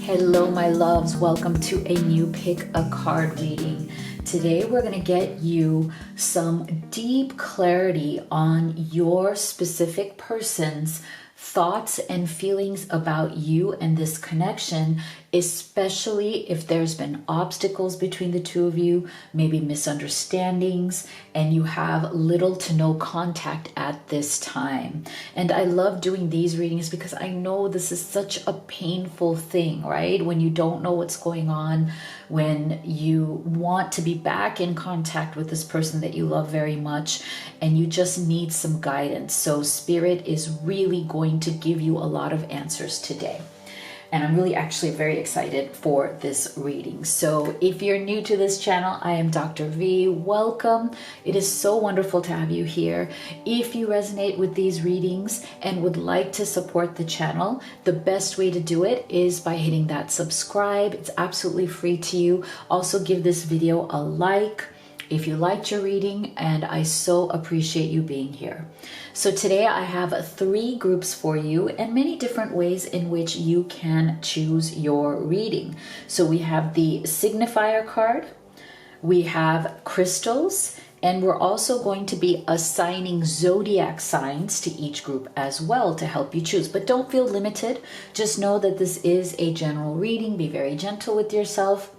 Hello, my loves. Welcome to a new pick a card reading. Today, we're going to get you some deep clarity on your specific person's thoughts and feelings about you and this connection, especially if there's been obstacles between the two of you, maybe misunderstandings, and you have little to no contact at this time. And I love doing these readings because I know this is such a painful thing, right? When you don't know what's going on, when you want to be back in contact with this person that you love very much, and you just need some guidance. So Spirit is really going to give you a lot of answers today. And I'm really actually very excited for this reading. So if you're new to this channel, I am Dr. V. Welcome. It is so wonderful to have you here. If you resonate with these readings and would like to support the channel, the best way to do it is by hitting that subscribe. It's absolutely free to you. Also give this video a like if you liked your reading, and I so appreciate you being here. So today I have 3 groups for you and many different ways in which you can choose your reading. So we have the signifier card, we have crystals, and we're also going to be assigning zodiac signs to each group as well to help you choose. But don't feel limited. Just know that this is a general reading. Be very gentle with yourself.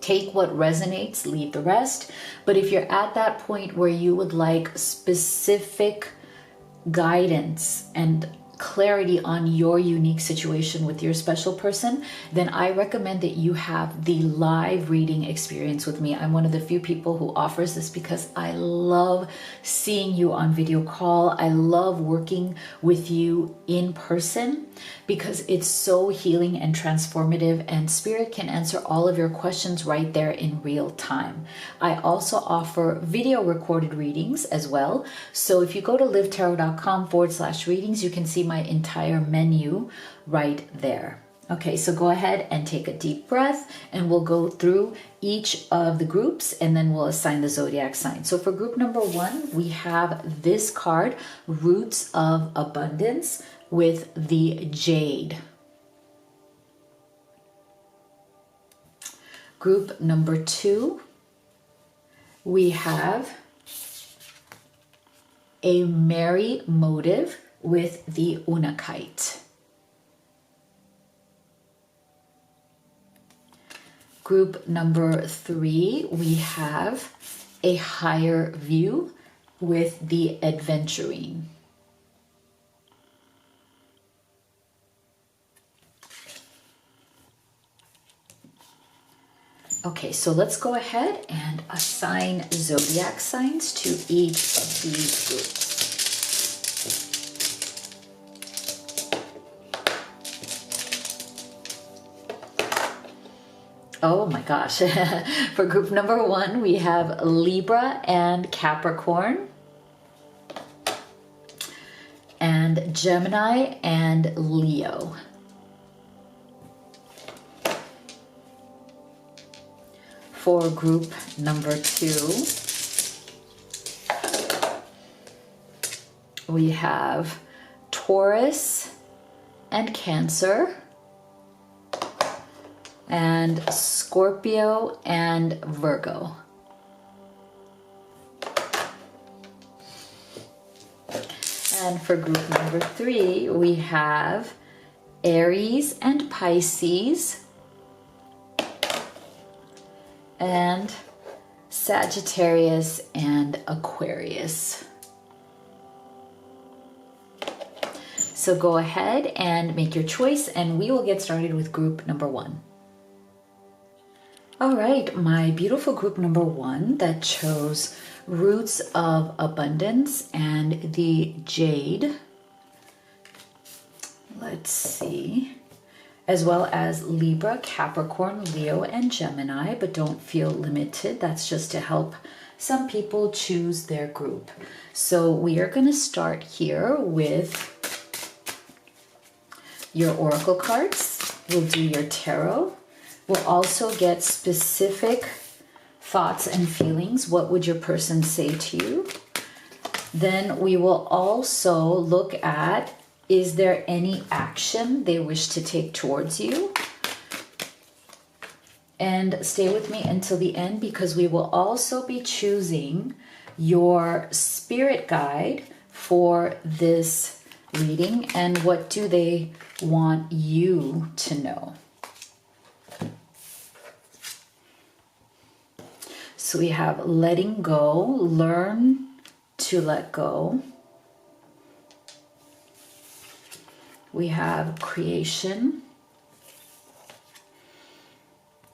Take what resonates, leave the rest. But if you're at that point where you would like specific guidance and clarity on your unique situation with your special person, then I recommend that you have the live reading experience with me. I'm one of the few people who offers this because I love seeing you on video call. I love working with you in person because it's so healing and transformative, and Spirit can answer all of your questions right there in real time. I also offer video recorded readings as well. So if you go to livetarot.com/readings, you can see my entire menu right there. Okay, so go ahead and take a deep breath, and we'll go through each of the groups and then we'll assign the zodiac sign. So for group number 1, we have this card, Roots of Abundance, with the Jade. Group number 2, we have a merry motive with the Unakite. Group number 3, we have a higher view with the Adventurine. Okay, so let's go ahead and assign zodiac signs to each of these groups. Oh my gosh. For group number 1, we have Libra and Capricorn, and Gemini and Leo. For group number 2, we have Taurus and Cancer, and Scorpio and Virgo. And for group number 3, we have Aries and Pisces, and Sagittarius and Aquarius. So go ahead and make your choice, and we will get started with group number 1. All right, my beautiful group number 1 that chose Roots of Abundance and the Jade. Let's see. As well as Libra, Capricorn, Leo, and Gemini, but don't feel limited. That's just to help some people choose their group. So we are going to start here with your oracle cards. We'll do your tarot. We'll also get specific thoughts and feelings. What would your person say to you? Then we will also look at, is there any action they wish to take towards you? And stay with me until the end, because we will also be choosing your spirit guide for this reading and what do they want you to know. So we have letting go, learn to let go. We have creation.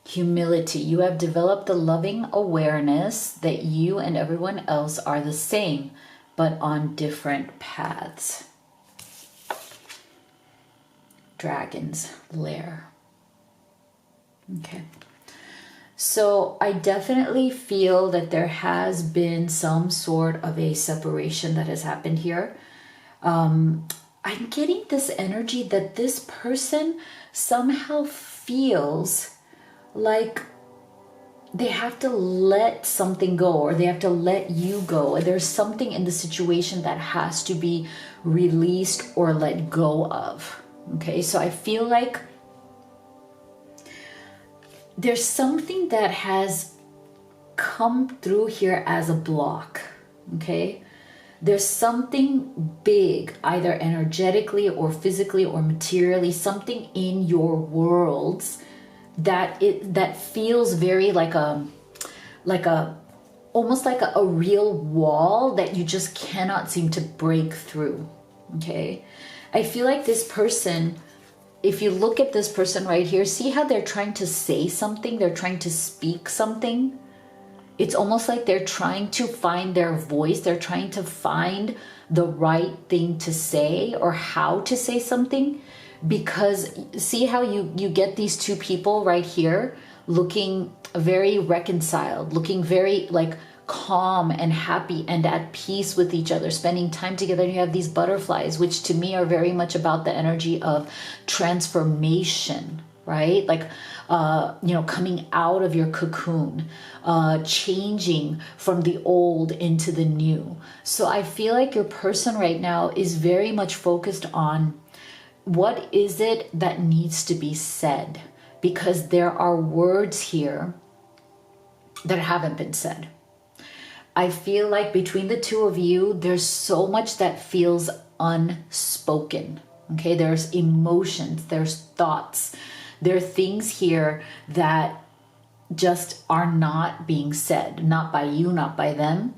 Humility. You have developed the loving awareness that you and everyone else are the same, but on different paths. Dragon's lair. Okay. So I definitely feel that there has been some sort of a separation that has happened here. I'm getting this energy that this person somehow feels like they have to let something go, or they have to let you go. There's something in the situation that has to be released or let go of. Okay, so I feel like there's something that has come through here as a block. Okay, there's something big, either energetically or physically or materially, something in your worlds that feels very like a almost like a real wall that you just cannot seem to break through. Okay, I feel like this person, if you look at this person right here, see how they're trying to say something, they're trying to speak something. It's almost like they're trying to find their voice, they're trying to find the right thing to say or how to say something. Because see how you get these two people right here looking very reconciled, looking very like calm and happy and at peace with each other, spending time together. And you have these butterflies, which to me are very much about the energy of transformation, right? Like, coming out of your cocoon, changing from the old into the new. So I feel like your person right now is very much focused on what is it that needs to be said, because there are words here that haven't been said. I feel like between the two of you, there's so much that feels unspoken. Okay, there's emotions, there's thoughts, there are things here that just are not being said, not by you, not by them.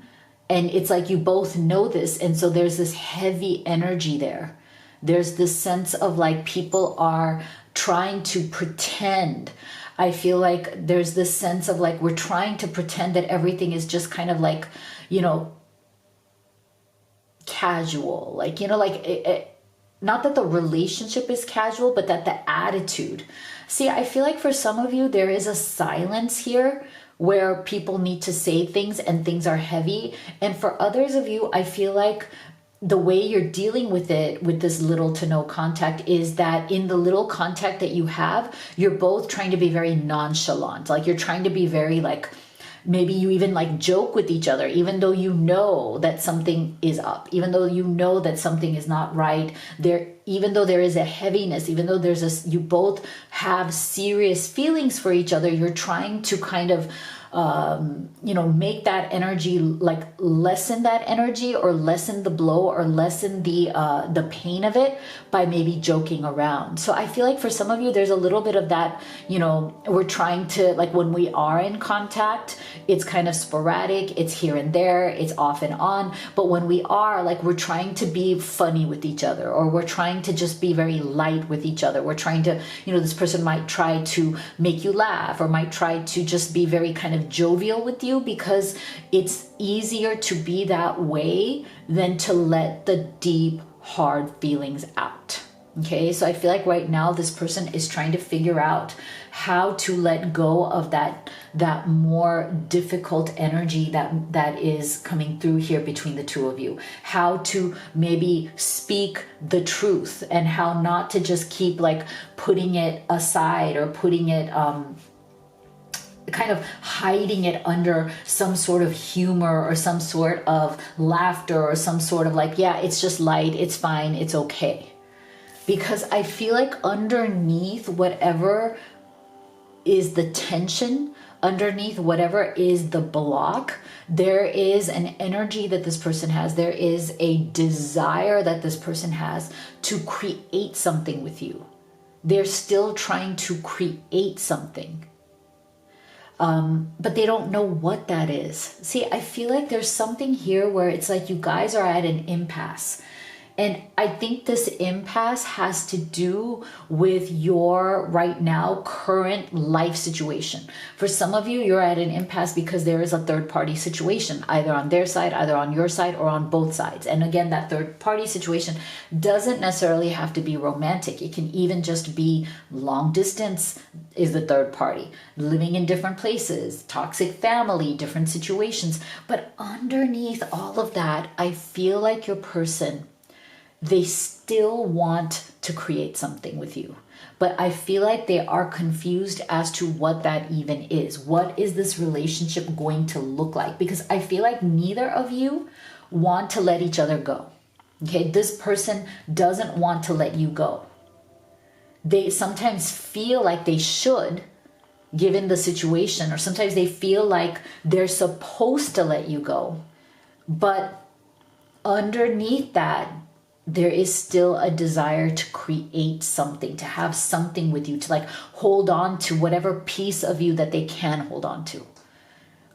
And it's like you both know this. And so there's this heavy energy there. There's this sense of like people are trying to pretend. I feel like there's this sense of like we're trying to pretend that everything is just kind of like, casual. Like, not that the relationship is casual, but that the attitude. See, I feel like for some of you, there is a silence here where people need to say things and things are heavy. And for others of you, I feel like the way you're dealing with it with this little to no contact is that in the little contact that you have, you're both trying to be very nonchalant. Like you're trying to be very like, maybe you even like joke with each other, even though you know that something is up, even though you know that something is not right there, even though there is a heaviness, even though you both have serious feelings for each other, you're trying to kind of make that energy, like lessen that energy or lessen the blow or lessen the pain of it by maybe joking around. So I feel like for some of you, there's a little bit of that, we're trying to, like when we are in contact, it's kind of sporadic, it's here and there, it's off and on. But when we are, like, we're trying to be funny with each other, or we're trying to just be very light with each other. We're trying to, this person might try to make you laugh or might try to just be very kind of jovial with you, because it's easier to be that way than to let the deep, hard feelings out. Okay, so I feel like right now this person is trying to figure out how to let go of that more difficult energy that is coming through here between the two of you. How to maybe speak the truth and how not to just keep like putting it aside or putting it kind of hiding it under some sort of humor or some sort of laughter or some sort of like, yeah, it's just light, it's fine, it's okay. Because I feel like underneath whatever is the tension underneath, whatever is the block, there is an energy that this person has. There is a desire that this person has to create something with you. They're still trying to create something. But they don't know what that is. See, I feel like there's something here where it's like you guys are at an impasse. And I think this impasse has to do with your right now current life situation. For some of you, you're at an impasse because there is a third party situation, either on their side, either on your side, or on both sides. And again, that third party situation doesn't necessarily have to be romantic. It can even just be long distance is the third party, living in different places, toxic family, different situations. But underneath all of that, I feel like your person, they still want to create something with you. But I feel like they are confused as to what that even is. What is this relationship going to look like? Because I feel like neither of you want to let each other go. Okay, this person doesn't want to let you go. They sometimes feel like they should, given the situation, or sometimes they feel like they're supposed to let you go. But underneath that, there is still a desire to create something, to have something with you, to like hold on to whatever piece of you that they can hold on to.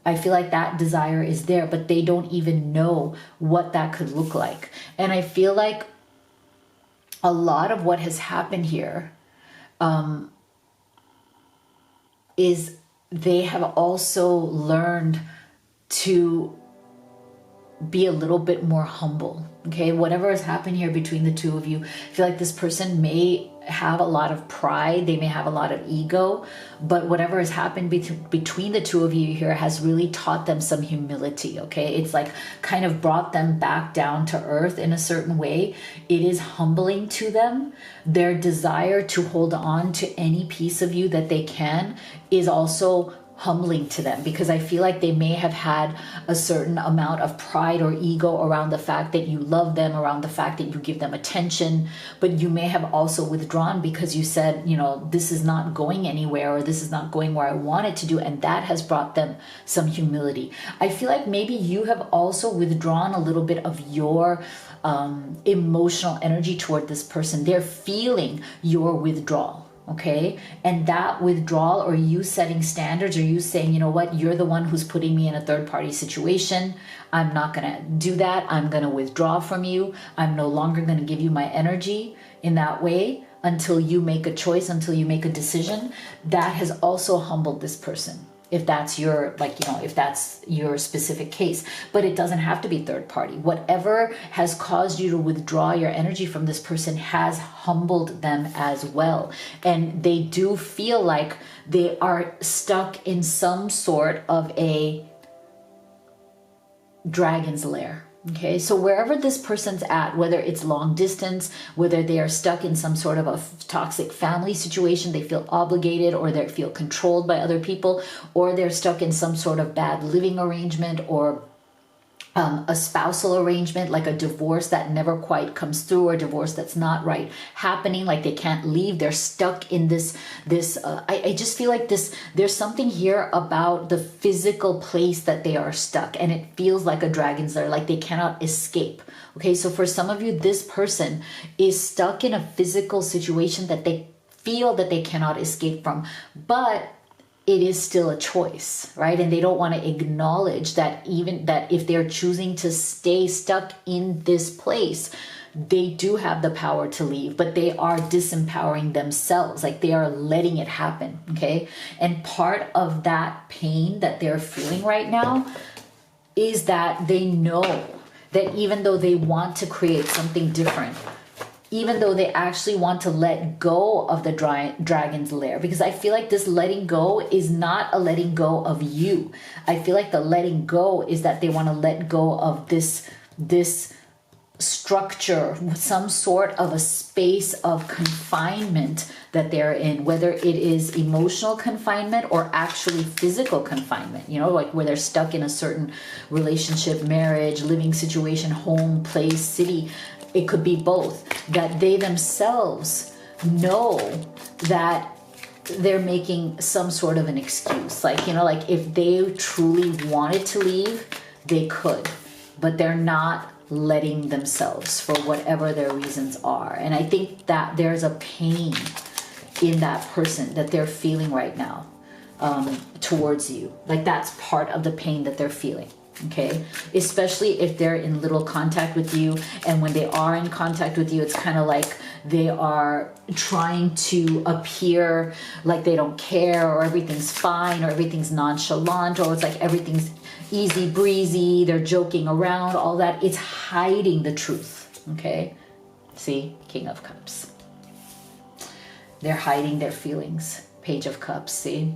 I feel like that desire is there, but they don't even know what that could look like. And I feel like a lot of what has happened here is they have also learned to be a little bit more humble. Okay, whatever has happened here between the two of you, I feel like this person may have a lot of pride, they may have a lot of ego, but whatever has happened between the two of you here has really taught them some humility. Okay, it's like kind of brought them back down to earth in a certain way. It is humbling to them. Their desire to hold on to any piece of you that they can is also humbling to them, because I feel like they may have had a certain amount of pride or ego around the fact that you love them, around the fact that you give them attention, but you may have also withdrawn because you said, you know, this is not going anywhere, or this is not going where I want it to do, and that has brought them some humility. I feel like maybe you have also withdrawn a little bit of your emotional energy toward this person. They're feeling your withdrawal. Okay, and that withdrawal, or you setting standards, or you saying, you know what, you're the one who's putting me in a third party situation. I'm not going to do that. I'm going to withdraw from you. I'm no longer going to give you my energy in that way until you make a choice, until you make a decision. That has also humbled this person. If that's your, like, you know, if that's your specific case, but it doesn't have to be third party. Whatever has caused you to withdraw your energy from this person has humbled them as well. And they do feel like they are stuck in some sort of a dragon's lair. Okay, so wherever this person's at, whether it's long distance, whether they are stuck in some sort of a toxic family situation, they feel obligated, or they feel controlled by other people, or they're stuck in some sort of bad living arrangement, or a spousal arrangement, like a divorce that never quite comes through, or a divorce that's not right happening, like they can't leave, they're stuck in this I just feel like there's something here about the physical place that they are stuck, and it feels like a dragon's lair, like they cannot escape. Okay, so for some of you, this person is stuck in a physical situation that they feel that they cannot escape from, but it is still a choice, right? And they don't want to acknowledge that, even that if they're choosing to stay stuck in this place, they do have the power to leave, but they are disempowering themselves, like they are letting it happen. Okay, and part of that pain that they're feeling right now is that they know that even though they want to create something different, even though they actually want to let go of the dragon's lair, because I feel like this letting go is not a letting go of you. I feel like the letting go is that they want to let go of this structure, some sort of a space of confinement that they're in, whether it is emotional confinement or actually physical confinement, you know, like where they're stuck in a certain relationship, marriage, living situation, home, place, city. It could be both, that they themselves know that they're making some sort of an excuse. Like, you know, like if they truly wanted to leave, they could, but they're not letting themselves for whatever their reasons are. And I think that there's a pain in that person that they're feeling right now towards you. Like that's part of the pain that they're feeling. Okay, especially if they're in little contact with you, and when they are in contact with you, it's kind of like they are trying to appear like they don't care, or everything's fine, or everything's nonchalant, or it's like everything's easy breezy, they're joking around, all that. It's hiding the truth. Okay, see, King of Cups. They're hiding their feelings. Page of Cups, see?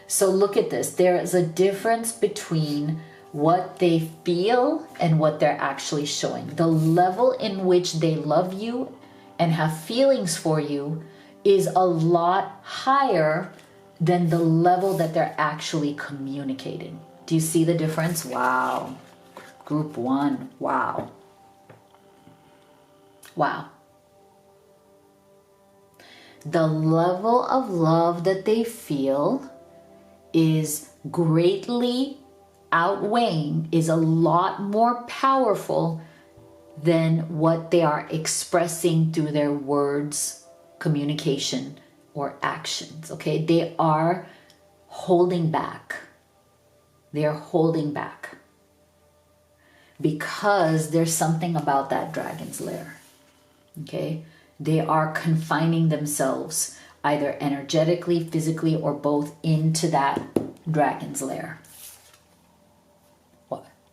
So look at this. There is a difference between what they feel and what they're actually showing. The level in which they love you and have feelings for you is a lot higher than the level that they're actually communicating. Do you see the difference? Wow. Group 1. Wow. Wow. The level of love that they feel is greatly outweighing, is a lot more powerful than what they are expressing through their words, communication, or actions. Okay, they are holding back. They are holding back because there's something about that dragon's lair. Okay, they are confining themselves either energetically, physically, or both into that dragon's lair.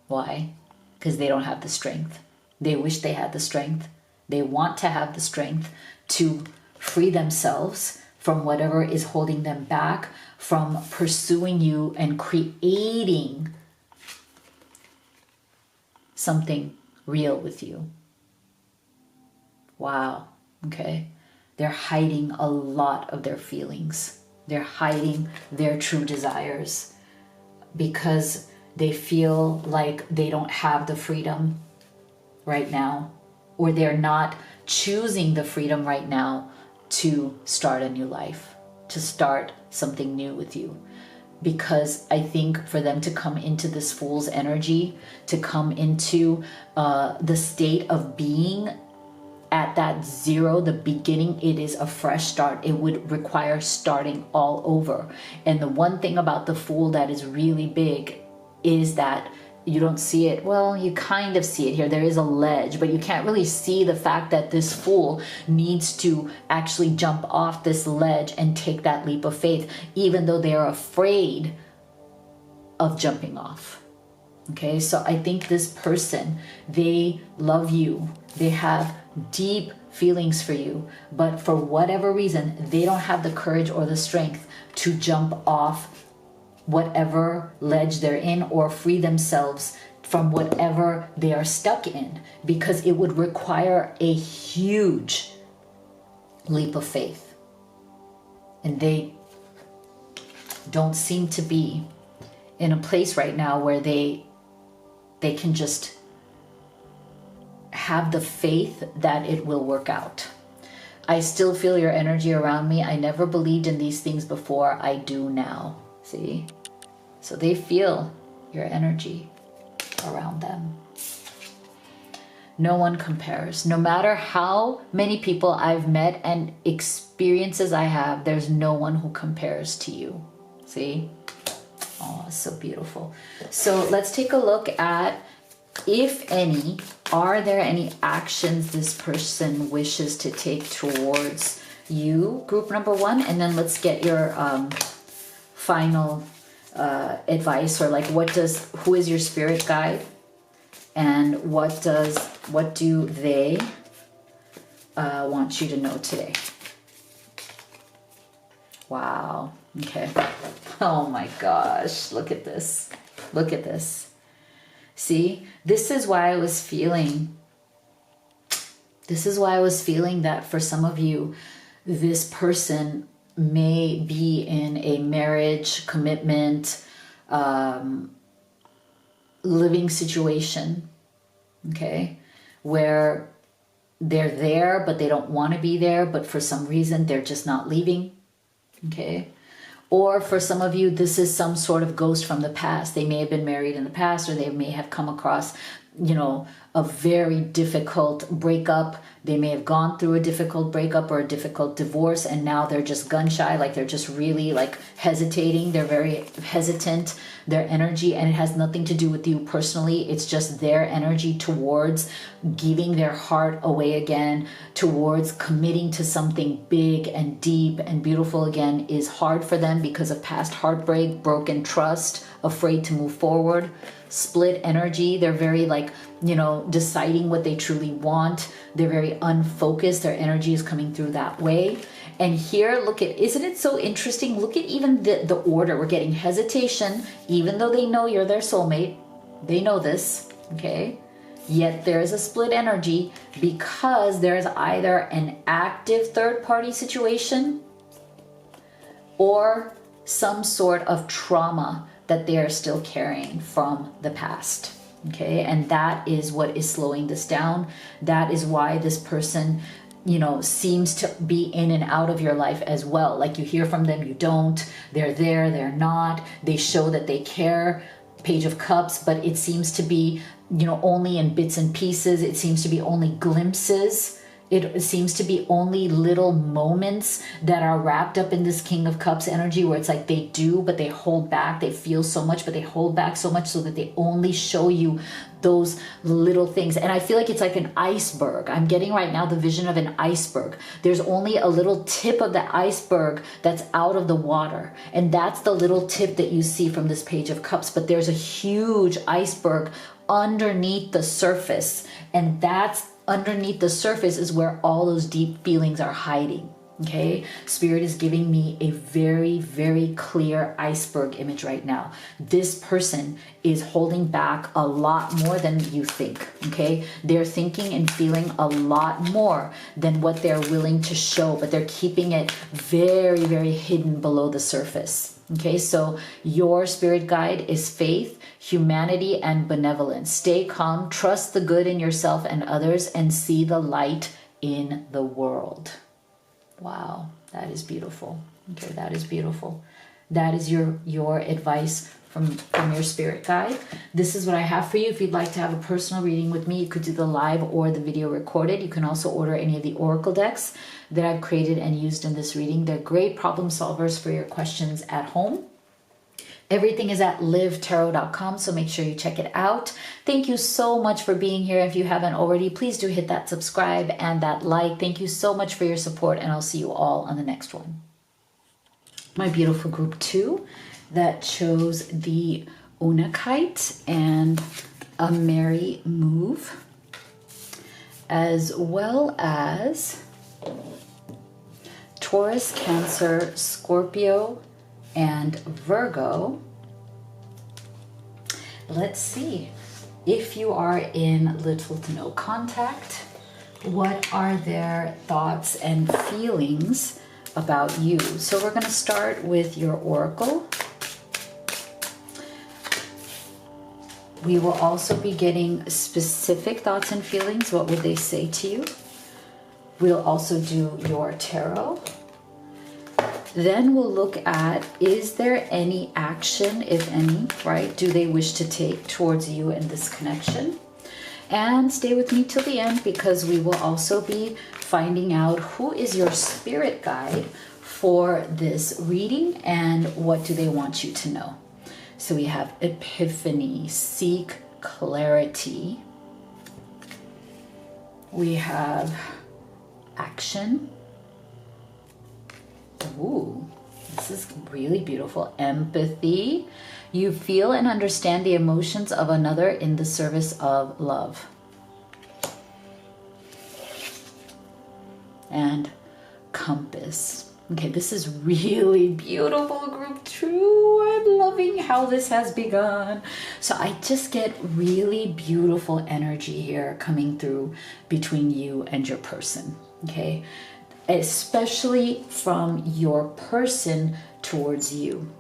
Why? Because they don't have the strength. They wish they had the strength. They want to have the strength to free themselves from whatever is holding them back from pursuing you and creating something real with you. Wow. Okay. They're hiding a lot of their feelings. They're hiding their true desires because they feel like they don't have the freedom right now, or they're not choosing the freedom right now to start a new life, to start something new with you. Because I think for them to come into this Fool's energy, to come into the state of being at that zero, the beginning, it is a fresh start. It would require starting all over. And the one thing about the Fool that is really big is that you don't see it. Well, you kind of see it here. There is a ledge, but you can't really see the fact that this Fool needs to actually jump off this ledge and take that leap of faith, even though they are afraid of jumping off. Okay, so I think this person, they love you. They have deep feelings for you, but for whatever reason, they don't have the courage or the strength to jump off whatever ledge they're in or free themselves from whatever they are stuck in, because it would require a huge leap of faith. And they don't seem to be in a place right now where they can just have the faith that it will work out. I still feel your energy around me. I never believed in these things before. I do now. See? So they feel your energy around them. No one compares. No matter how many people I've met and experiences I have, there's no one who compares to you. See? Oh, so beautiful. So let's take a look at, if any, are there any actions this person wishes to take towards you, group number 1, and then let's get your final advice, or like who is your spirit guide, and what do they want you to know today? Wow. Okay. Oh my gosh, look at this. Look at this. See, this is why I was feeling that for some of you, this person may be in a marriage, commitment, living situation, okay, where they're there, but they don't want to be there, but for some reason they're just not leaving. okay? Or for some of you, this is some sort of ghost from the past. They may have been married in the past, or they may have come across, you know, a very difficult breakup. They may have gone through a difficult breakup or a difficult divorce, and now they're just gun shy, like they're just really like hesitating. They're very hesitant, their energy, and it has nothing to do with you personally. It's just their energy towards giving their heart away again, towards committing to something big and deep and beautiful again is hard for them because of past heartbreak, broken trust, afraid to move forward. Split energy. They're very like, you know, deciding what they truly want. They're very unfocused. Their energy is coming through that way. And here, look at, isn't it so interesting? Look at even the order. We're getting hesitation, even though they know you're their soulmate. They know this, okay? Yet there is a split energy because there's either an active third-party situation or some sort of trauma that they are still carrying from the past. Okay, and that is what is slowing this down. That is why this person, you know, seems to be in and out of your life as well. Like you hear from them, you don't. They're there, they're not. They show that they care. Page of Cups, but it seems to be, you know, only in bits and pieces. It seems to be only glimpses. It seems to be only little moments that are wrapped up in this King of Cups energy where it's like they do, but they hold back. They feel so much, but they hold back so much so that they only show you those little things. And I feel like it's like an iceberg. I'm getting right now the vision of an iceberg. There's only a little tip of the iceberg that's out of the water. And that's the little tip that you see from this Page of Cups. But there's a huge iceberg underneath the surface. And that's underneath the surface is where all those deep feelings are hiding. Okay, Spirit is giving me a very, very clear iceberg image right now. This person is holding back a lot more than you think. Okay, they're thinking and feeling a lot more than what they're willing to show, but they're keeping it very, very hidden below the surface. Okay, so your spirit guide is faith, humanity, and benevolence. Stay calm, trust the good in yourself and others, and see the light in the world. Wow, that is beautiful. Okay, that is beautiful. That is your advice from your spirit guide. This is what I have for you. If you'd like to have a personal reading with me, you could do the live or the video recorded. You can also order any of the oracle decks that I've created and used in this reading. They're great problem solvers for your questions at home. Everything is at livetarot.com, so make sure you check it out. Thank you so much for being here. If you haven't already, please do hit that subscribe and that like. Thank you so much for your support, and I'll see you all on the next one. My beautiful group 2 that chose the Unakite and a Merry Move, as well as Taurus, Cancer, Scorpio, and Virgo. Let's see if you are in little to no contact. What are their thoughts and feelings about you? So we're going to start with your oracle. We will also be getting specific thoughts and feelings. What would they say to you? We'll also do your tarot. Then we'll look at, is there any action, if any, right? Do they wish to take towards you in this connection? And stay with me till the end, because we will also be finding out who is your spirit guide for this reading and what do they want you to know. So we have Epiphany, seek clarity. We have action. Ooh, this is really beautiful. Empathy. You feel and understand the emotions of another in the service of love. And compass. Okay, this is really beautiful, group 2. I'm loving how this has begun. So I just get really beautiful energy here coming through between you and your person. Okay, especially from your person towards you.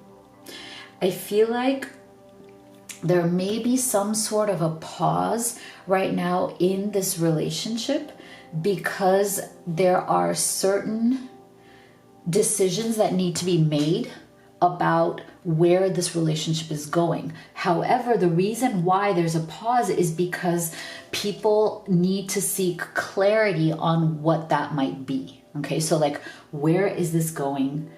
I feel like there may be some sort of a pause right now in this relationship because there are certain decisions that need to be made about where this relationship is going. However, the reason why there's a pause is because people need to seek clarity on what that might be. Okay, so like, where is this going?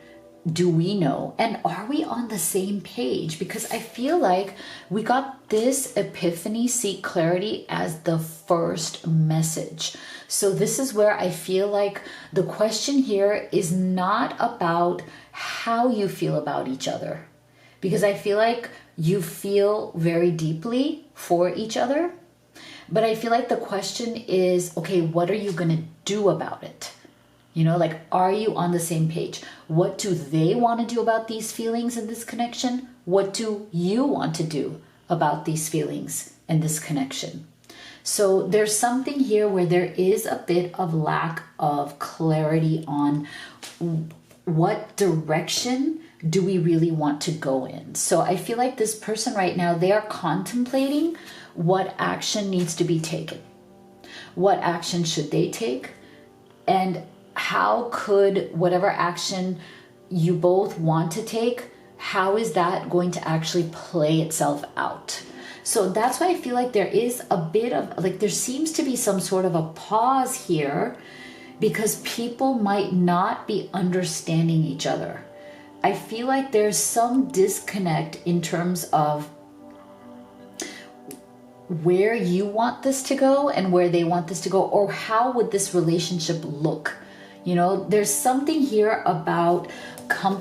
Do we know? And are we on the same page? Because I feel like we got this epiphany, seek clarity, as the first message. So this is where I feel like the question here is not about how you feel about each other, because I feel like you feel very deeply for each other. But I feel like the question is, okay, what are you going to do about it? You know, like, are you on the same page? What do they want to do about these feelings and this connection? What do you want to do about these feelings and this connection? So there's something here where there is a bit of lack of clarity on what direction do we really want to go in. So I feel like this person right now, they are contemplating what action needs to be taken. What action should they take? And how could whatever action you both want to take, how is that going to actually play itself out? So that's why I feel like there is a bit of, like, there seems to be some sort of a pause here, because people might not be understanding each other. I feel like there's some disconnect in terms of where you want this to go and where they want this to go, or how would this relationship look. You know, there's something here about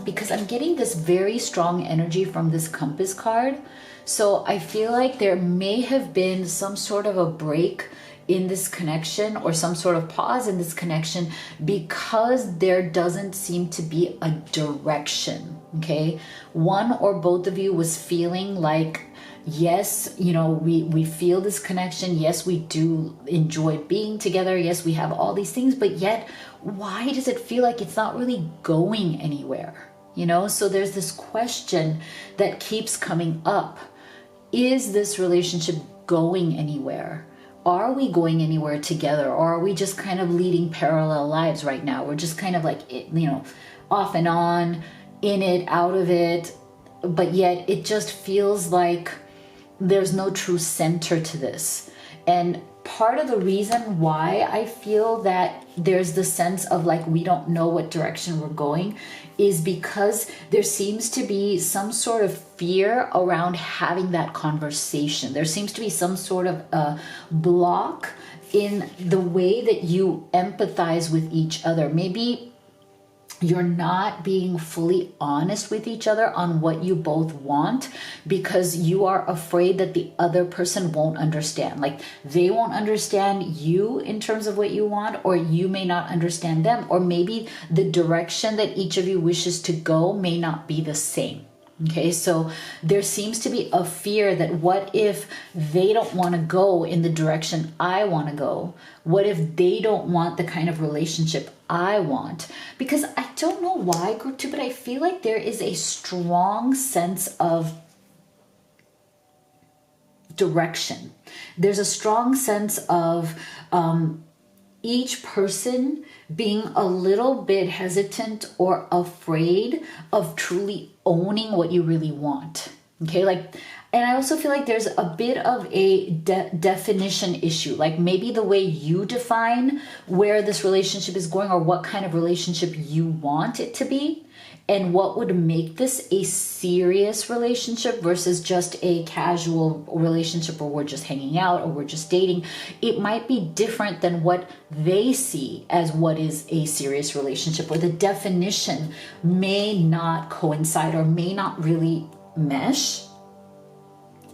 because I'm getting this very strong energy from this compass card. So I feel like there may have been some sort of a break in this connection, or some sort of pause in this connection, because there doesn't seem to be a direction. Okay, one or both of you was feeling like, yes, you know, we feel this connection. Yes, we do enjoy being together. Yes, we have all these things, but yet, why does it feel like it's not really going anywhere? You know, so there's this question that keeps coming up. Is this relationship going anywhere? Are we going anywhere together? Or are we just kind of leading parallel lives right now? We're just kind of like, you know, off and on, in it, out of it. But yet it just feels like there's no true center to this. And part of the reason why I feel that there's the sense of like we don't know what direction we're going is because there seems to be some sort of fear around having that conversation. There seems to be some sort of a block in the way that you empathize with each other. Maybe you're not being fully honest with each other on what you both want because you are afraid that the other person won't understand. Like they won't understand you in terms of what you want, or you may not understand them, or maybe the direction that each of you wishes to go may not be the same. Okay, so there seems to be a fear that what if they don't want to go in the direction I want to go? What if they don't want the kind of relationship I want? Because I don't know why, group 2, but I feel like there is a strong sense of direction. There's a strong sense of each person being a little bit hesitant or afraid of truly owning what you really want. Okay, like, and I also feel like there's a bit of a definition issue. Like maybe the way you define where this relationship is going, or what kind of relationship you want it to be, and what would make this a serious relationship versus just a casual relationship where we're just hanging out or we're just dating. It might be different than what they see as what is a serious relationship, or the definition may not coincide or may not really mesh.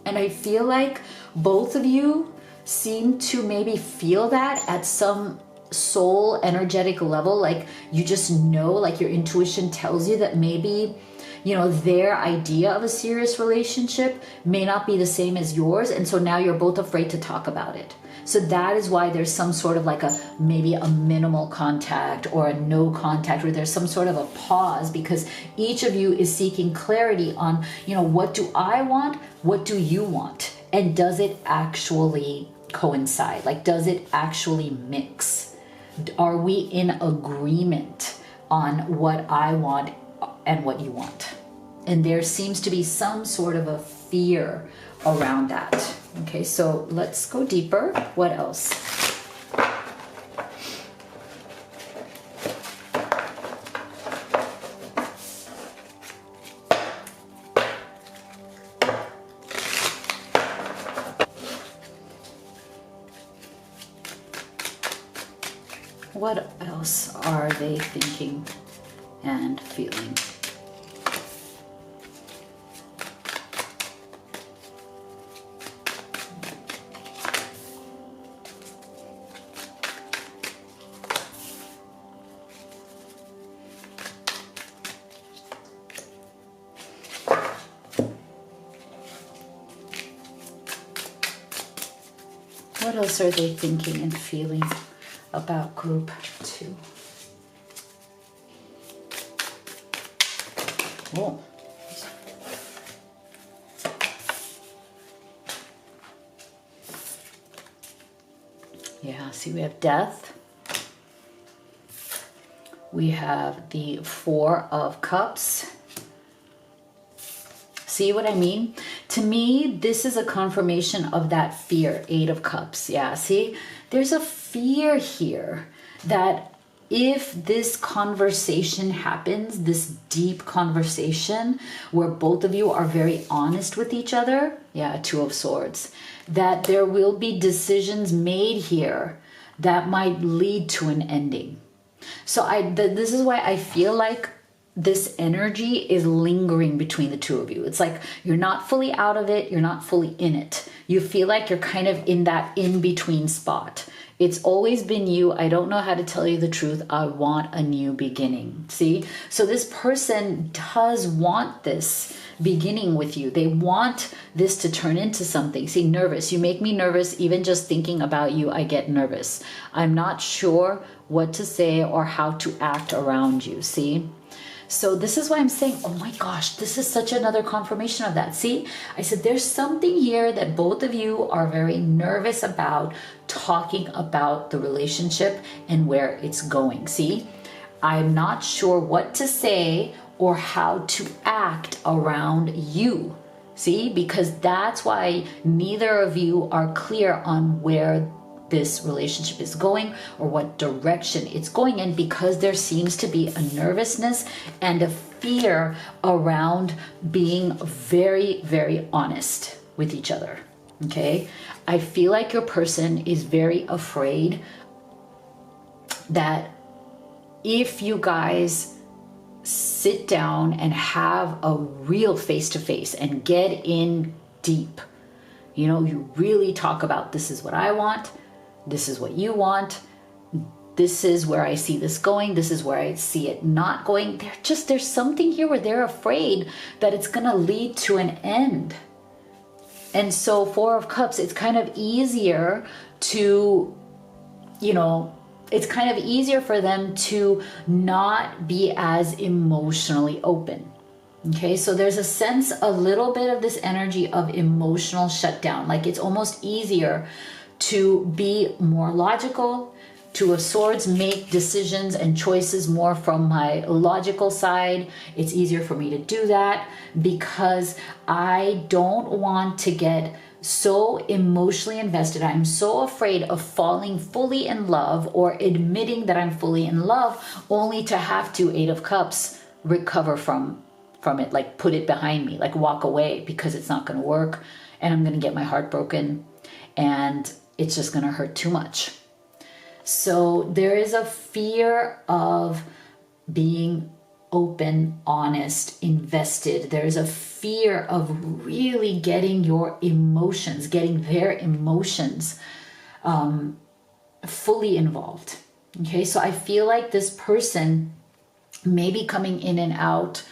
And I feel like both of you seem to maybe feel that at some soul energetic level. Like you just know, like your intuition tells you that maybe, you know, their idea of a serious relationship may not be the same as yours. And so now you're both afraid to talk about it. So that is why there's some sort of like maybe a minimal contact or a no contact, or there's some sort of a pause, because each of you is seeking clarity on, you know, what do I want? What do you want? And does it actually coincide? Like, does it actually mix? Are we in agreement on what I want and what you want. And there seems to be some sort of a fear around that. Okay, so let's go deeper. What else? What else are they thinking and feeling? What else are they thinking and feeling about group 2? Oh. Yeah, see, we have death. We have the 4 of Cups. See what I mean? To me, this is a confirmation of that fear, 8 of Cups. Yeah, see, there's a fear here that if this conversation happens, this deep conversation where both of you are very honest with each other, yeah, 2 of Swords, that there will be decisions made here that might lead to an ending. So this is why I feel like this energy is lingering between the 2 of you. It's like you're not fully out of it, you're not fully in it. You feel like you're kind of in that in-between spot. It's always been you. I don't know how to tell you the truth. I want a new beginning. See? So this person does want this beginning with you. They want this to turn into something. See, nervous. You make me nervous. Even just thinking about you, I get nervous. I'm not sure what to say or how to act around you. See? So this is why I'm saying, oh my gosh, this is such another confirmation of that. See, I said there's something here that both of you are very nervous about talking about the relationship and where it's going. See, I'm not sure what to say or how to act around you. See, because that's why neither of you are clear on where this relationship is going or what direction it's going in, because there seems to be a nervousness and a fear around being very, very honest with each other. Okay, I feel like your person is very afraid that if you guys sit down and have a real face-to-face and get in deep, you know, you really talk about, this is what I want, this is what you want, this is where I see this going, this is where I see it not going. There's something here where they're afraid that it's going to lead to an end. And so 4 of Cups, it's kind of easier to, you know, it's kind of easier for them to not be as emotionally open. Okay, so there's a sense, a little bit of this energy of emotional shutdown. Like it's almost easier to be more logical, 2 of Swords, make decisions and choices more from my logical side. It's easier for me to do that because I don't want to get so emotionally invested. I'm so afraid of falling fully in love or admitting that I'm fully in love only to have to, 8 of Cups, recover from it, like put it behind me, like walk away because it's not going to work and I'm going to get my heart broken and it's just going to hurt too much. So there is a fear of being open, honest, invested. There's a fear of really getting your emotions, getting their emotions fully involved. Okay, so I feel like this person may be coming in and out,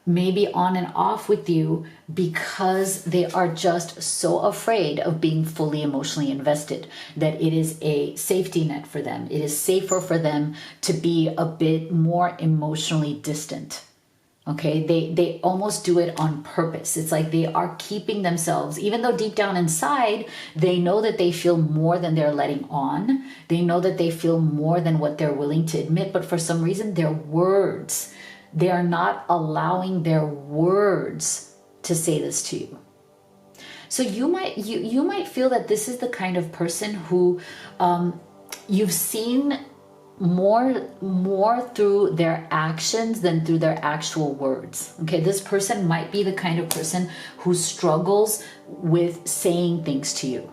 maybe on and off with you because they are just so afraid of being fully emotionally invested that it is a safety net for them. It is safer for them to be a bit more emotionally distant. Okay, they almost do it on purpose. It's like they are keeping themselves, even though deep down inside, they know that they feel more than they're letting on. They know that they feel more than what they're willing to admit. But for some reason, their words, they are not allowing their words to say this to you. So you might feel that this is the kind of person who you've seen more through their actions than through their actual words. Okay, this person might be the kind of person who struggles with saying things to you.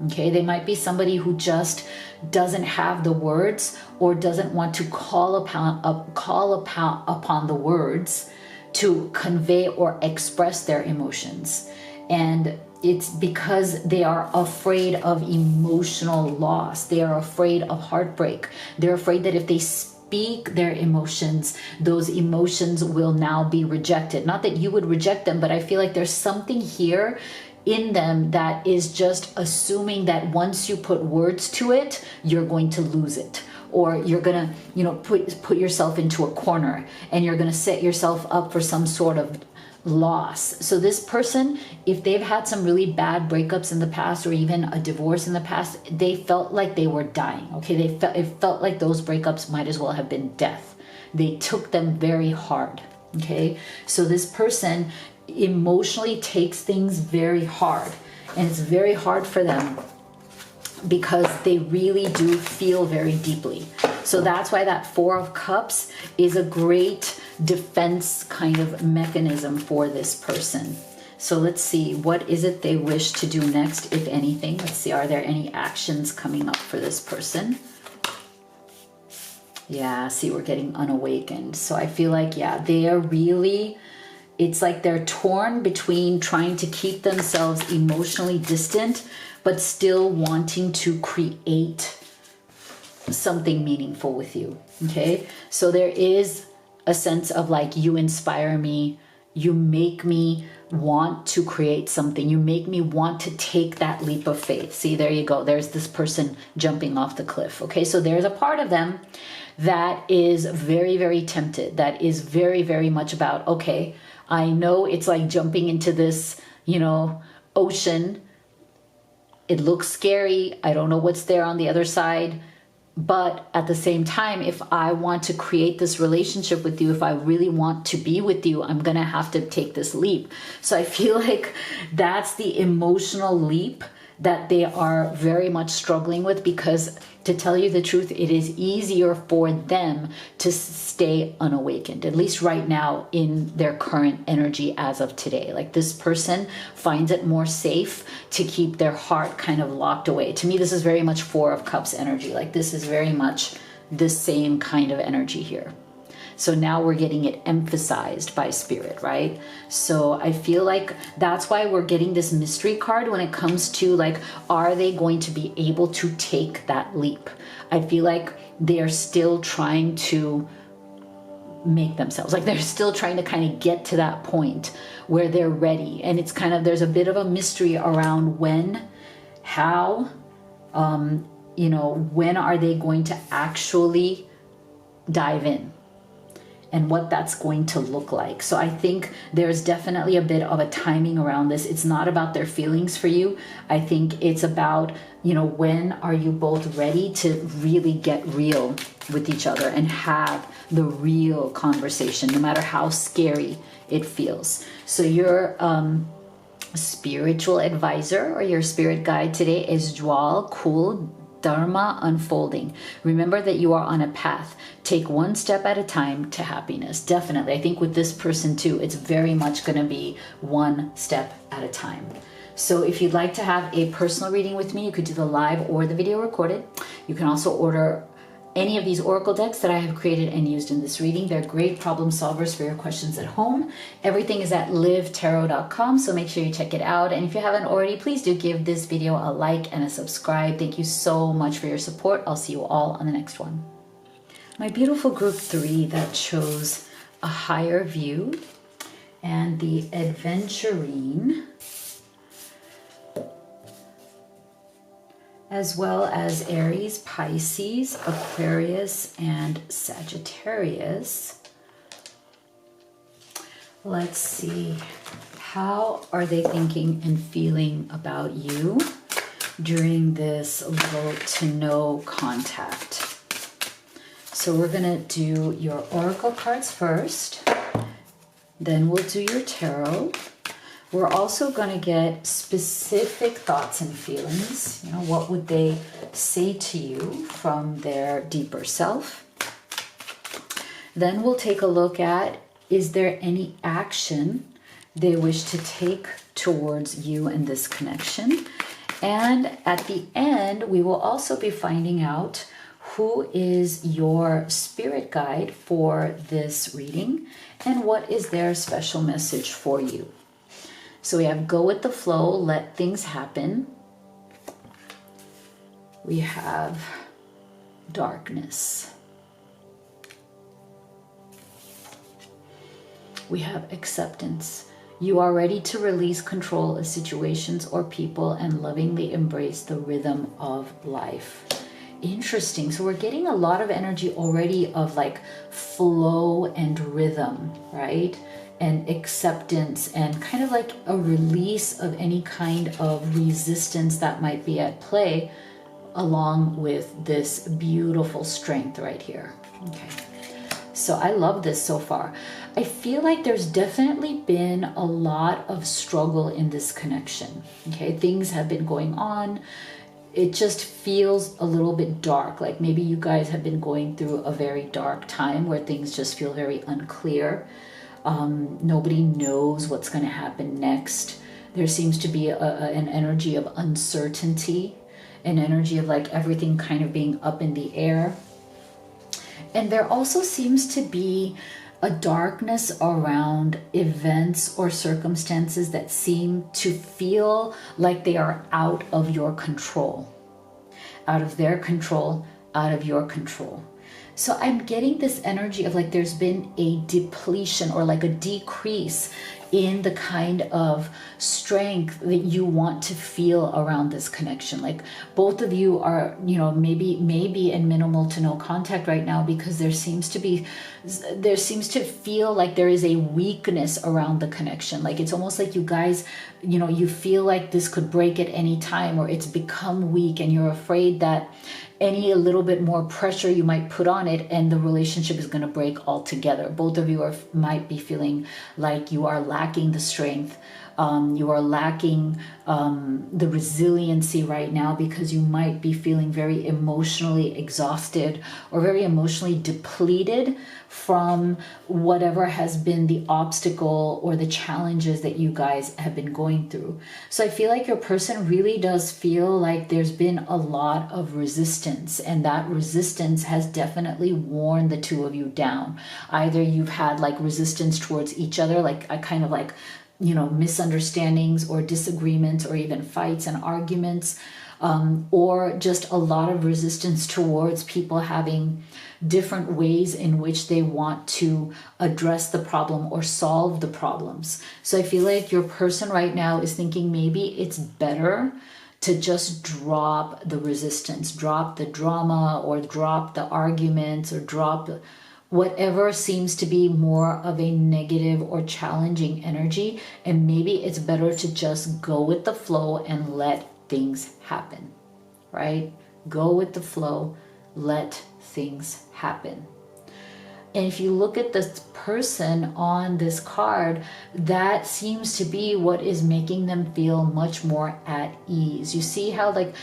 Okay, they might be somebody who just doesn't have the words or doesn't want to call upon the words to convey or express their emotions. And it's because they are afraid of emotional loss. They are afraid of heartbreak. They're afraid that if they speak their emotions, those emotions will now be rejected. Not that you would reject them, but I feel like there's something here in them that is just assuming that once you put words to it, you're going to lose it. Or you're gonna, put yourself into a corner and you're gonna set yourself up for some sort of loss. So this person, if they've had some really bad breakups in the past or even a divorce in the past, they felt like they were dying. Okay, it felt like those breakups might as well have been death. They took them very hard. Okay, so this person emotionally takes things very hard, and it's very hard for them because they really do feel very deeply. So that's why that Four of Cups is a great defense kind of mechanism for this person. So let's see, what is it they wish to do next, if anything? Let's see, are there any actions coming up for this person? Yeah, see, we're getting unawakened. So I feel like, yeah, they are really, it's like they're torn between trying to keep themselves emotionally distant, but still wanting to create something meaningful with you. Okay, so there is a sense of like, you inspire me, you make me want to create something, you make me want to take that leap of faith. See, there you go, there's this person jumping off the cliff. Okay, so there's a part of them that is very, very tempted, that is very, very much about, okay, I know it's like jumping into this, ocean. It looks scary, I don't know what's there on the other side. But at the same time, if I want to create this relationship with you, if I really want to be with you, I'm going to have to take this leap. So I feel like that's the emotional leap that they are very much struggling with, because to tell you the truth, it is easier for them to stay unawakened, at least right now in their current energy as of today. Like, this person finds it more safe to keep their heart kind of locked away. To me, this is very much Four of Cups energy. Like, this is very much the same kind of energy here. So now we're getting it emphasized by Spirit, right? So I feel like that's why we're getting this mystery card when it comes to like, are they going to be able to take that leap? I feel like they are still trying to make themselves, like they're still trying to kind of get to that point where they're ready. And it's kind of, there's a bit of a mystery around when, how, when are they going to actually dive in? And what that's going to look like. So I think there's definitely a bit of a timing around this. It's not about their feelings for you. I think it's about, when are you both ready to really get real with each other and have the real conversation, no matter how scary it feels. So your spiritual advisor or your spirit guide today is Jwal Kul Dharma unfolding. Remember that you are on a path. Take one step at a time to happiness. Definitely. I think with this person too, it's very much going to be one step at a time. So if you'd like to have a personal reading with me, you could do the live or the video recorded. You can also order any of these oracle decks that I have created and used in this reading. They're great problem solvers for your questions at home. Everything is at livetarot.com, so make sure you check it out. And if you haven't already, please do give this video a like and a subscribe. Thank you so much for your support. I'll see you all on the next one. My beautiful group 3 that chose a higher view and the adventurine, as well as Aries, Pisces, Aquarius, and Sagittarius. Let's see. How are they thinking and feeling about you during this little to no contact? So we're going to do your oracle cards first. Then we'll do your tarot. We're also going to get specific thoughts and feelings. You know, what would they say to you from their deeper self? Then we'll take a look at, is there any action they wish to take towards you and this connection? And at the end, we will also be finding out who is your spirit guide for this reading and what is their special message for you. So we have go with the flow, let things happen. We have darkness. We have acceptance. You are ready to release control of situations or people and lovingly embrace the rhythm of life. Interesting. So we're getting a lot of energy already of like flow and rhythm, right? And acceptance and kind of like a release of any kind of resistance that might be at play, along with this beautiful strength right here. Okay. So I love this so far. I feel like there's definitely been a lot of struggle in this connection. Okay, things have been going on. It just feels a little bit dark. Like maybe you guys have been going through a very dark time where things just feel very unclear. Nobody knows what's going to happen next. There seems to be an energy of uncertainty, an energy of like everything kind of being up in the air. And there also seems to be a darkness around events or circumstances that seem to feel like they are out of your control, out of their control, out of your control. So I'm getting this energy of like there's been a depletion or like a decrease in the kind of strength that you want to feel around this connection. Like both of you are, you know, maybe in minimal to no contact right now because there seems to feel like there is a weakness around the connection. Like it's almost like you guys, you know, you feel like this could break at any time, or it's become weak and you're afraid that any a little bit more pressure you might put on it and the relationship is going to break altogether. Both of you might be feeling like you are lacking the strength. You are lacking the resiliency right now because you might be feeling very emotionally exhausted or very emotionally depleted from whatever has been the obstacle or the challenges that you guys have been going through. So I feel like your person really does feel like there's been a lot of resistance, and that resistance has definitely worn the two of you down. Either you've had like resistance towards each other, like I kind of like, you know, misunderstandings or disagreements or even fights and arguments, or just a lot of resistance towards people having different ways in which they want to address the problem or solve the problems. So I feel like your person right now is thinking maybe it's better to just drop the resistance, drop the drama, or drop the arguments, or drop whatever seems to be more of a negative or challenging energy. And maybe it's better to just go with the flow and let things happen, right? Go with the flow, let things happen. And if you look at this person on this card, that seems to be what is making them feel much more at ease. You see how, like,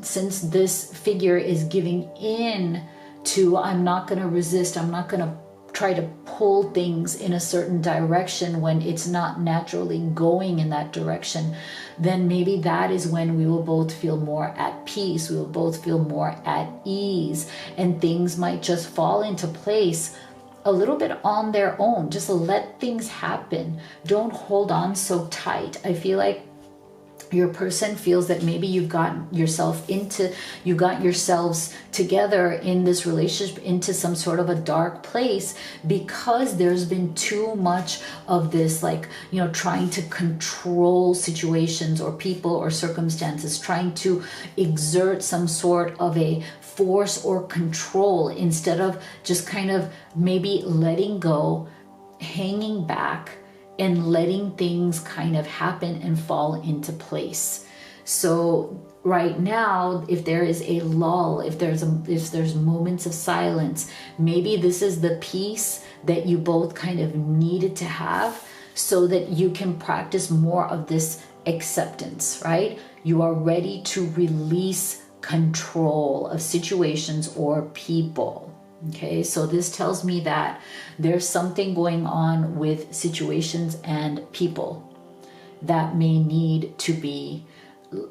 since this figure is giving in to, I'm not going to resist, I'm not going to try to pull things in a certain direction when it's not naturally going in that direction, then maybe that is when we will both feel more at peace, we will both feel more at ease, and things might just fall into place a little bit on their own. Just let things happen. Don't hold on so tight. I feel like your person feels that maybe you got yourselves together in this relationship into some sort of a dark place because there's been too much of this, like, you know, trying to control situations or people or circumstances, trying to exert some sort of a force or control instead of just kind of maybe letting go, hanging back and letting things kind of happen and fall into place. So right now, if there is a lull, if there's moments of silence, maybe this is the peace that you both kind of needed to have so that you can practice more of this acceptance, right? You are ready to release control of situations or people. Okay, so this tells me that there's something going on with situations and people that may need to be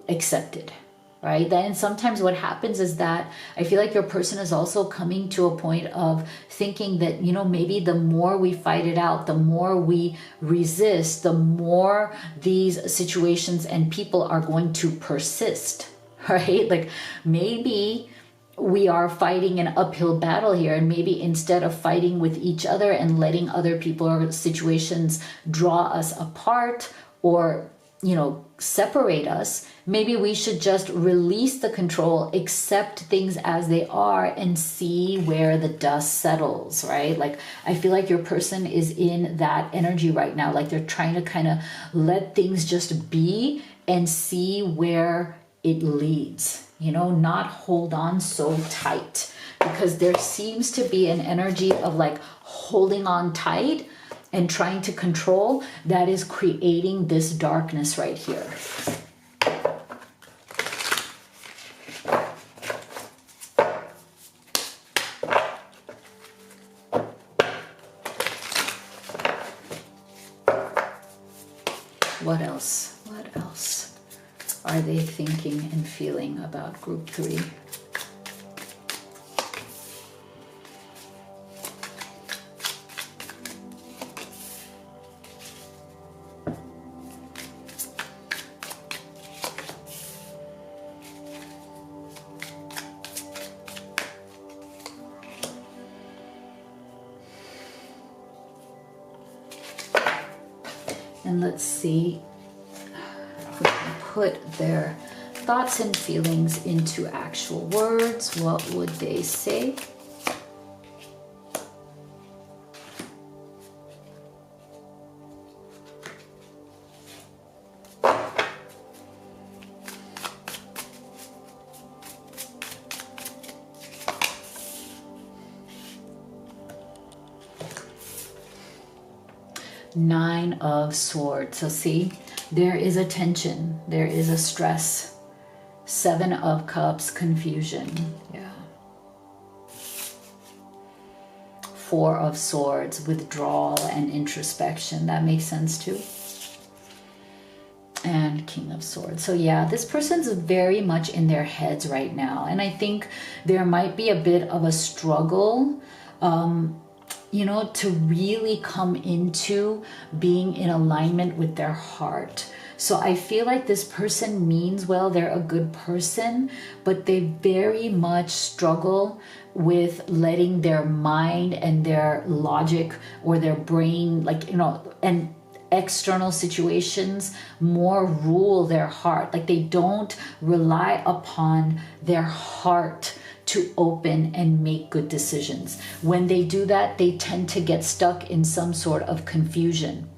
accepted, right? Then sometimes what happens is that I feel like your person is also coming to a point of thinking that, you know, maybe the more we fight it out, the more we resist, the more these situations and people are going to persist, right? Like maybe we are fighting an uphill battle here, and maybe instead of fighting with each other and letting other people or situations draw us apart or, you know, separate us, maybe we should just release the control, accept things as they are, and see where the dust settles, right? Like I feel like your person is in that energy right now, like they're trying to kind of let things just be and see where it leads, you know, not hold on so tight, because there seems to be an energy of like holding on tight and trying to control that is creating this darkness right here. What else? What else are they thinking and feeling about group 3? And let's see if we can put their thoughts and feelings into actual words. What would they say? Nine of Swords. So see, there is a tension, there is a stress. 7 of Cups, confusion. Yeah. 4 of Swords, withdrawal and introspection. That makes sense too. And King of Swords. So yeah, this person's very much in their heads right now. And I think there might be a bit of a struggle, you know, to really come into being in alignment with their heart. So I feel like this person means well, they're a good person, but they very much struggle with letting their mind and their logic or their brain, like, you know, and external situations more rule their heart. Like they don't rely upon their heart to open and make good decisions. When they do that, they tend to get stuck in some sort of confusion.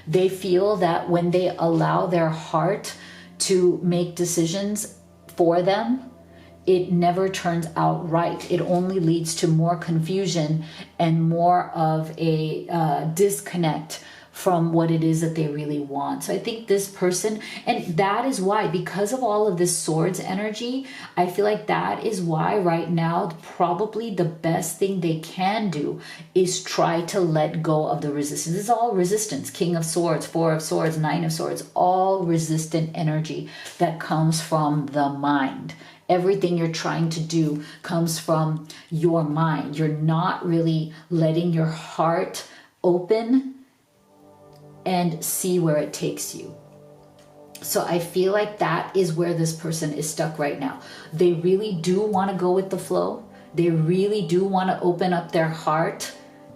They feel that when they allow their heart to make decisions for them, it never turns out right. It only leads to more confusion and more of a disconnect from what it is that they really want. So I think this person, and that is why, because of all of this Swords energy, I feel like that is why right now, probably the best thing they can do is try to let go of the resistance. This is all resistance. King of Swords, 4 of Swords, 9 of Swords, all resistant energy that comes from the mind. Everything you're trying to do comes from your mind. You're not really letting your heart open and see where it takes you. So I feel like that is where this person is stuck right now. They really do want to go with the flow. They really do want to open up their heart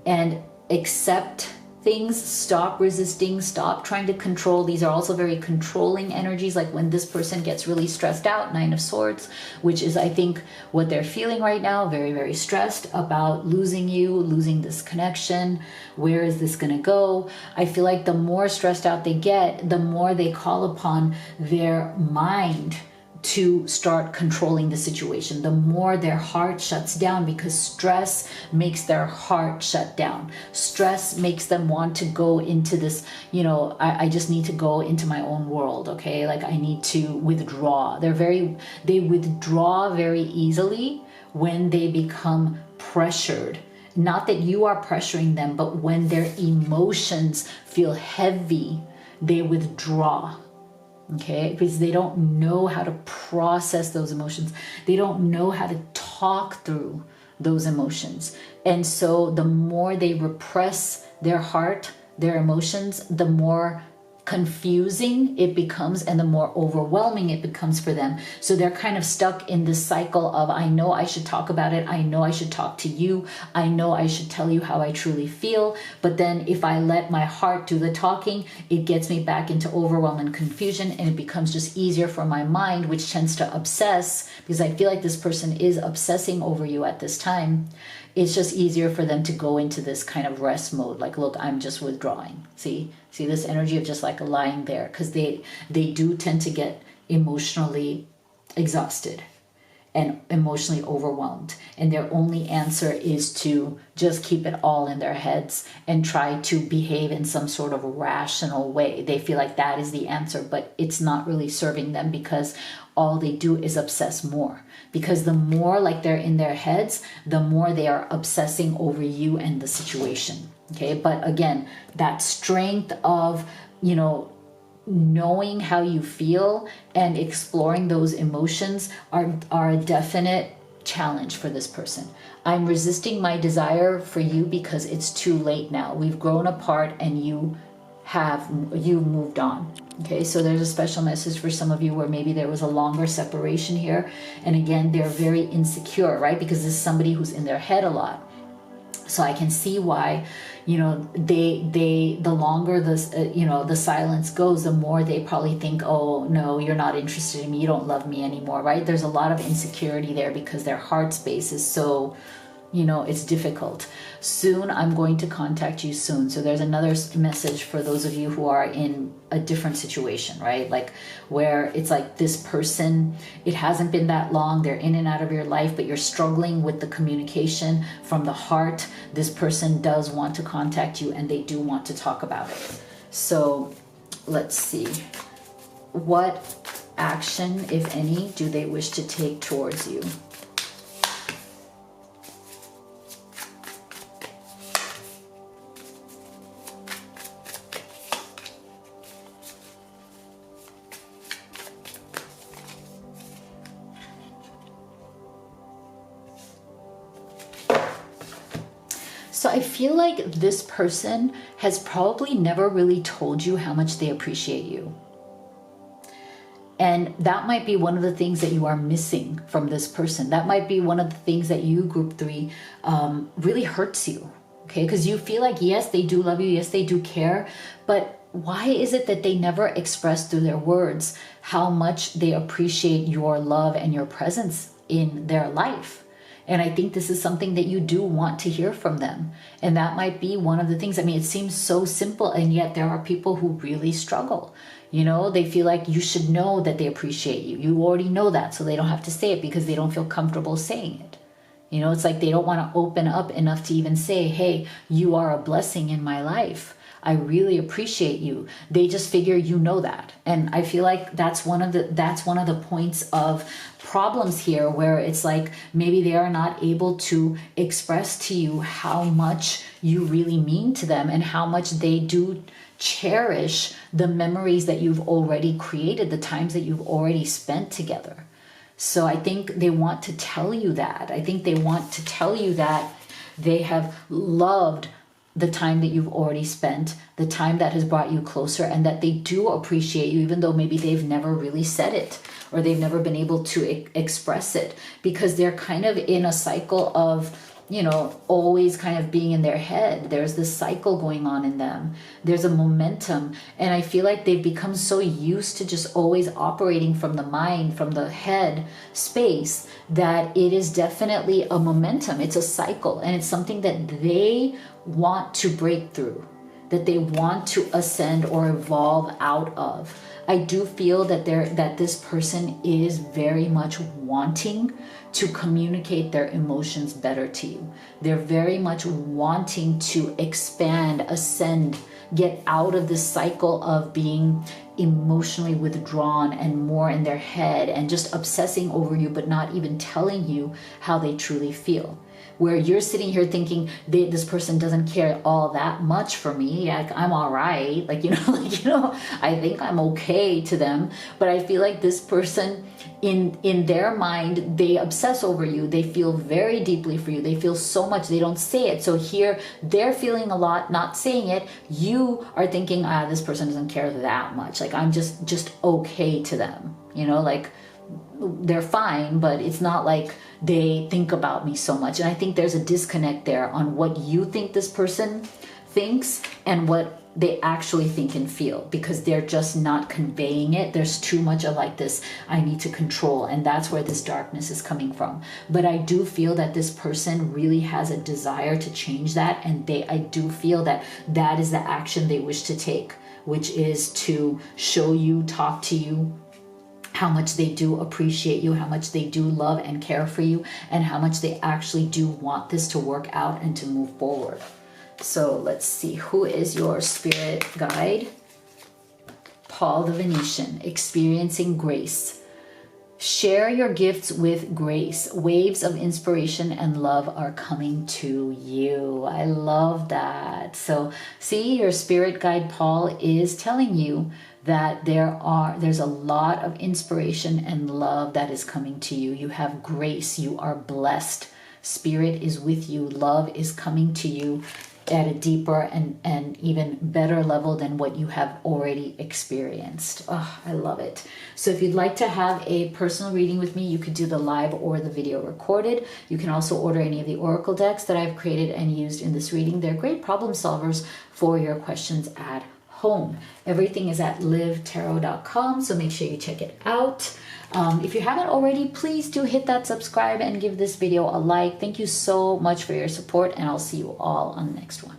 and accept things, stop resisting, stop trying to control. These are also very controlling energies, like when this person gets really stressed out, Nine of Swords, which is, I think, what they're feeling right now, very, very stressed about losing you, losing this connection. Where is this going to go? I feel like the more stressed out they get, the more they call upon their mind to start controlling the situation, the more their heart shuts down, because stress makes their heart shut down. Stress makes them want to go into this, I just need to go into my own world. Okay. Like I need to withdraw. They withdraw very easily when they become pressured. Not that you are pressuring them, but when their emotions feel heavy, they withdraw. Okay, because they don't know how to process those emotions. They don't know how to talk through those emotions. And so the more they repress their heart, their emotions, the more confusing it becomes and the more overwhelming it becomes for them. So they're kind of stuck in this cycle of, I know I should talk about it. I know I should talk to you. I know I should tell you how I truly feel. But then if I let my heart do the talking, it gets me back into overwhelm and confusion, and it becomes just easier for my mind, which tends to obsess, because I feel like this person is obsessing over you at this time. It's just easier for them to go into this kind of rest mode. Like, look, I'm just withdrawing. See this energy of just like lying there, because they do tend to get emotionally exhausted and emotionally overwhelmed. And their only answer is to just keep it all in their heads and try to behave in some sort of rational way. They feel like that is the answer, but it's not really serving them, because all they do is obsess more. Because the more like they're in their heads, the more they are obsessing over you and the situation. Okay, but again, that strength of, knowing how you feel and exploring those emotions are a definite challenge for this person. I'm resisting my desire for you because it's too late now. We've grown apart and you moved on. Okay, so there's a special message for some of you where maybe there was a longer separation here. And again, they're very insecure, right? Because this is somebody who's in their head a lot. So I can see why, the longer this, the silence goes, the more they probably think, oh no, you're not interested in me, you don't love me anymore, right? There's a lot of insecurity there because their heart space is so, it's difficult. Soon, I'm going to contact you soon. So there's another message for those of you who are in a different situation, right? Like where it's like this person, it hasn't been that long, they're in and out of your life, but you're struggling with the communication from the heart. This person does want to contact you and they do want to talk about it. So let's see. What action, if any, do they wish to take towards you? So I feel like this person has probably never really told you how much they appreciate you. And that might be one of the things that you are missing from this person. That might be one of the things that you, group 3, really hurts you. Okay, because you feel like, yes, they do love you. Yes, they do care. But why is it that they never express through their words how much they appreciate your love and your presence in their life? And I think this is something that you do want to hear from them. And that might be one of the things. I mean, it seems so simple, and yet there are people who really struggle. They feel like you should know that they appreciate you. You already know that, so they don't have to say it because they don't feel comfortable saying it. It's like they don't want to open up enough to even say, hey, you are a blessing in my life. I really appreciate you. They just figure you know that. And I feel like that's one of the points of problems here, where it's like maybe they are not able to express to you how much you really mean to them and how much they do cherish the memories that you've already created, the times that you've already spent together. So I think they want to tell you that. I think they want to tell you that they have loved the time that you've already spent, the time that has brought you closer, and that they do appreciate you, even though maybe they've never really said it or they've never been able to express it, because they're kind of in a cycle of, you know, always kind of being in their head. There's this cycle going on in them. There's a momentum. And I feel like they've become so used to just always operating from the mind, from the head space, that it is definitely a momentum. It's a cycle, and it's something that they want to break through, that they want to ascend or evolve out of. I do feel that this person is very much wanting to communicate their emotions better to you. They're very much wanting to expand, ascend, get out of this cycle of being emotionally withdrawn and more in their head and just obsessing over you, but not even telling you how they truly feel. Where you're sitting here thinking this person doesn't care all that much for me. Like, I'm all right. Like, I think I'm okay to them. But I feel like this person, in their mind, they obsess over you. They feel very deeply for you. They feel so much. They don't say it. So here they're feeling a lot, not saying it. You are thinking, this person doesn't care that much. Like, I'm just okay to them. Like, they're fine, but it's not like they think about me so much. And I think there's a disconnect there on what you think this person thinks and what they actually think and feel, because they're just not conveying it. There's too much of like this, I need to control, and that's where this darkness is coming from. But I do feel that this person really has a desire to change that, and I do feel that that is the action they wish to take, which is to show you, talk to you, how much they do appreciate you, how much they do love and care for you, and how much they actually do want this to work out and to move forward. So let's see, who is your spirit guide? Paul the Venetian, experiencing grace. Share your gifts with grace. Waves of inspiration and love are coming to you. I love that. So see, your spirit guide Paul is telling you that there's a lot of inspiration and love that is coming to you. You have grace. You are blessed. Spirit is with you. Love is coming to you at a deeper and even better level than what you have already experienced. Oh, I love it. So if you'd like to have a personal reading with me, you could do the live or the video recorded. You can also order any of the oracle decks that I've created and used in this reading. They're great problem solvers for your questions at home. Everything is at livetarot.com, so make sure you check it out. If you haven't already, please do hit that subscribe and give this video a like. Thank you so much for your support, and I'll see you all on the next one.